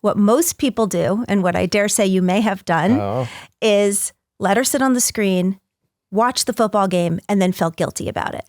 What most people do, and what I dare say you may have done, is let her sit on the screen, watch the football game, and then felt guilty about it.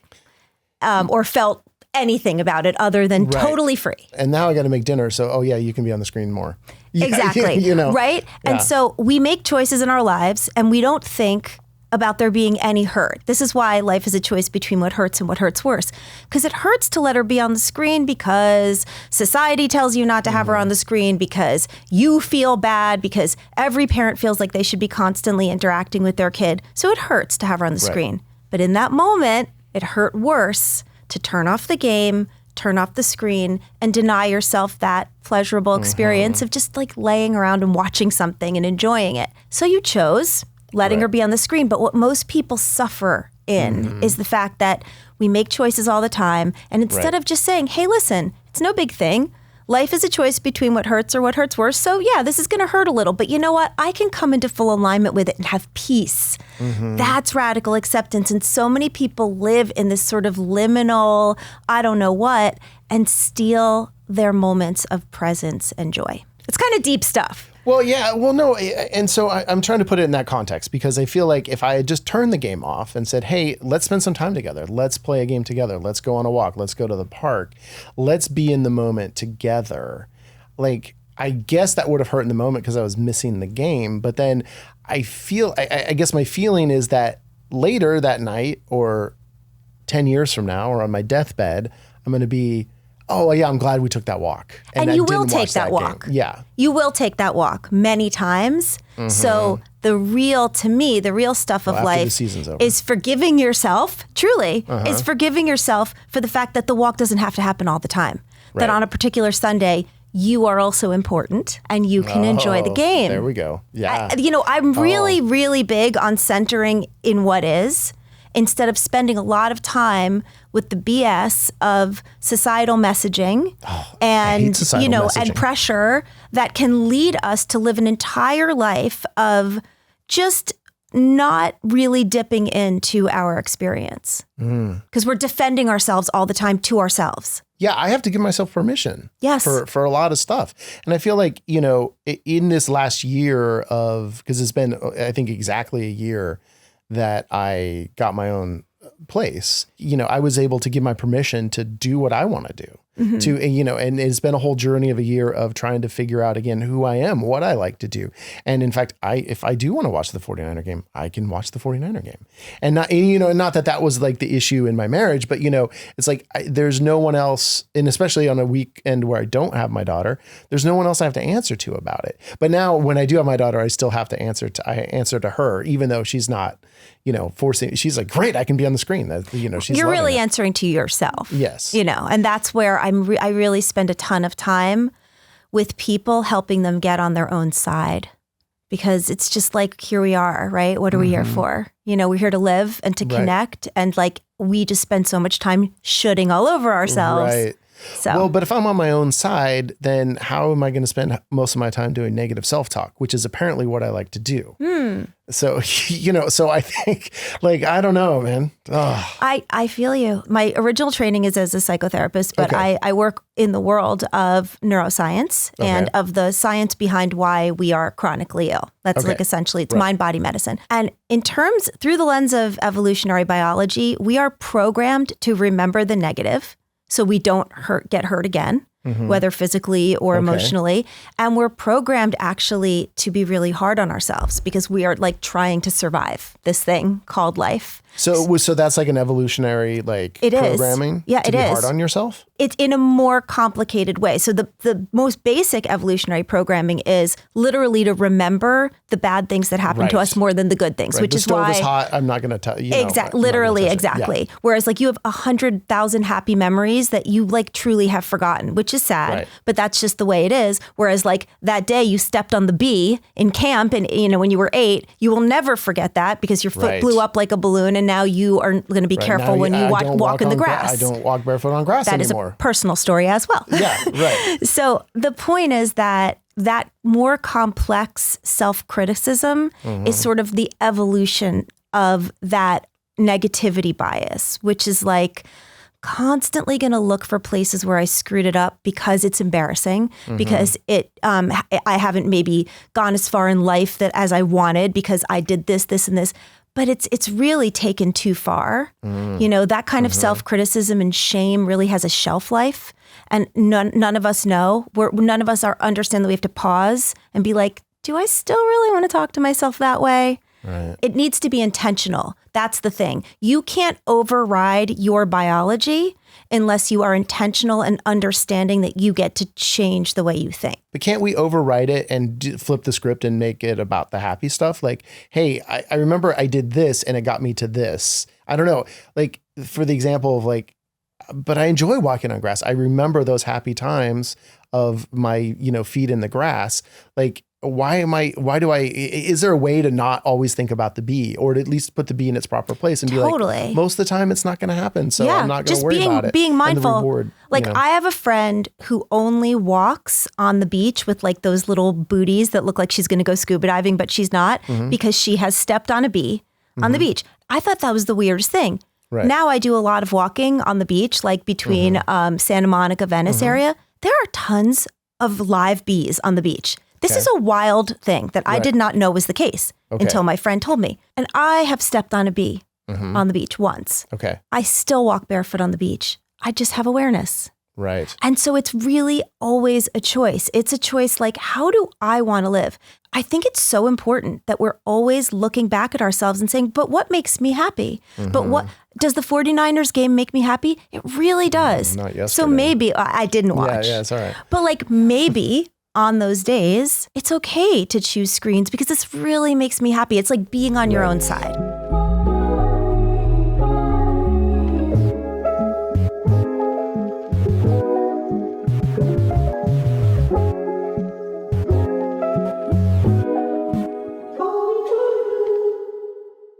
Or felt anything about it other than totally free. And now I got to make dinner. So, you can be on the screen more. Exactly. Right? Yeah. And so we make choices in our lives and we don't think about there being any hurt. This is why life is a choice between what hurts and what hurts worse. Because it hurts to let her be on the screen because society tells you not to have her on the screen, because you feel bad, because every parent feels like they should be constantly interacting with their kid. So it hurts to have her on the screen. But in that moment, it hurt worse to turn off the game, turn off the screen, and deny yourself that pleasurable experience of just like laying around and watching something and enjoying it. So you chose letting her be on the screen. But what most people suffer in is the fact that we make choices all the time. And instead of just saying, hey, listen, it's no big thing. Life is a choice between what hurts or what hurts worse. So yeah, this is going to hurt a little, but you know what? I can come into full alignment with it and have peace. That's radical acceptance. And so many people live in this sort of liminal, I don't know what, and steal their moments of presence and joy. It's kind of deep stuff. Well, yeah. Well, no. And so I'm trying to put it in that context because I feel like if I had just turned the game off and said, hey, let's spend some time together. Let's play a game together. Let's go on a walk. Let's go to the park. Let's be in the moment together. Like, I guess that would have hurt in the moment because I was missing the game. But then I guess my feeling is that later that night or 10 years from now or on my deathbed, I'm going to be, I'm glad we took that walk. And you will take that walk. Game. Yeah. You will take that walk many times. So the real stuff of life is forgiving yourself, truly, is forgiving yourself for the fact that the walk doesn't have to happen all the time. That on a particular Sunday, you are also important and you can enjoy the game. There we go. Yeah. I'm really, really big on centering in what is, instead of spending a lot of time with the BS of societal messaging and pressure that can lead us to live an entire life of just not really dipping into our experience. Because we're defending ourselves all the time to ourselves. Yeah, I have to give myself permission. Yes. For a lot of stuff. And I feel like, in this last year because it's been, I think, exactly a year that I got my own place, I was able to give my permission to do what I want to do. And it's been a whole journey of a year of trying to figure out again who I am, what I like to do. And in fact, if I do want to watch the 49er game, I can watch the 49er game. And not that was like the issue in my marriage, but it's like there's no one else, and especially on a weekend where I don't have my daughter, there's no one else I have to answer to about it. But now when I do have my daughter, I still have to answer to her, even though she's not, forcing. She's like, great, I can be on the screen. She's You're really answering to yourself. Yes. And that's where I really spend a ton of time with people, helping them get on their own side, because it's just like, here we are, right? What are we here for? We're here to live and to connect. And like, we just spend so much time shooting all over ourselves. Right. Well, but if I'm on my own side, then how am I going to spend most of my time doing negative self-talk, which is apparently what I like to do. So, so I think, like, I don't know, man. I feel you. My original training is as a psychotherapist, but I work in the world of neuroscience and of the science behind why we are chronically ill. That's like essentially, it's mind-body medicine. And through the lens of evolutionary biology, we are programmed to remember the negative, so we don't get hurt again, whether physically or emotionally. And we're programmed actually to be really hard on ourselves because we are like trying to survive this thing called life. So that's like an evolutionary programming? Yeah, to be hard on yourself? It's in a more complicated way. So the most basic evolutionary programming is literally to remember the bad things that happen to us more than the good things, which is why... The stove is hot, I'm not going to tell you. Exactly. Literally, exactly. Yeah. Whereas like you have 100,000 happy memories that you like truly have forgotten, which is sad, but that's just the way it is. Whereas like that day you stepped on the bee in camp and when you were 8, you will never forget that because your foot blew up like a balloon and now you are going to be careful when you walk in the grass. I don't walk barefoot on grass anymore. That is a personal story as well. Yeah, right. So the point is that more complex self-criticism is sort of the evolution of that negativity bias, which is like constantly going to look for places where I screwed it up because it's embarrassing, because I haven't maybe gone as far in life as I wanted because I did this, and this. But it's really taken too far. That kind of self-criticism and shame really has a shelf life. And none of us know. None of us understand that we have to pause and be like, do I still really want to talk to myself that way? Right. It needs to be intentional. That's the thing. You can't override your biology unless you are intentional and understanding that you get to change the way you think. But can't we overwrite it and flip the script and make it about the happy stuff? Like, hey, I remember I did this and it got me to this. I don't know. Like, for the example of like, but I enjoy walking on grass. I remember those happy times of my, feet in the grass. Like, is there a way to not always think about the bee, or to at least put the bee in its proper place and be like, most of the time it's not going to happen. So I'm not going to worry about it. Being mindful. Reward, I have a friend who only walks on the beach with like those little booties that look like she's going to go scuba diving, but she's not because she has stepped on a bee on the beach. I thought that was the weirdest thing. Right. Now I do a lot of walking on the beach, like between Santa Monica, Venice area. There are tons of live bees on the beach. This is a wild thing that I did not know was the case until my friend told me. And I have stepped on a bee on the beach once. Okay. I still walk barefoot on the beach. I just have awareness. Right. And so it's really always a choice. It's a choice like, how do I want to live? I think it's so important that we're always looking back at ourselves and saying, but what makes me happy? But what does the 49ers game make me happy? It really does. Not yesterday. So maybe I didn't watch. Yeah, it's all right. But like maybe on those days, it's okay to choose screens because this really makes me happy. It's like being on your own side.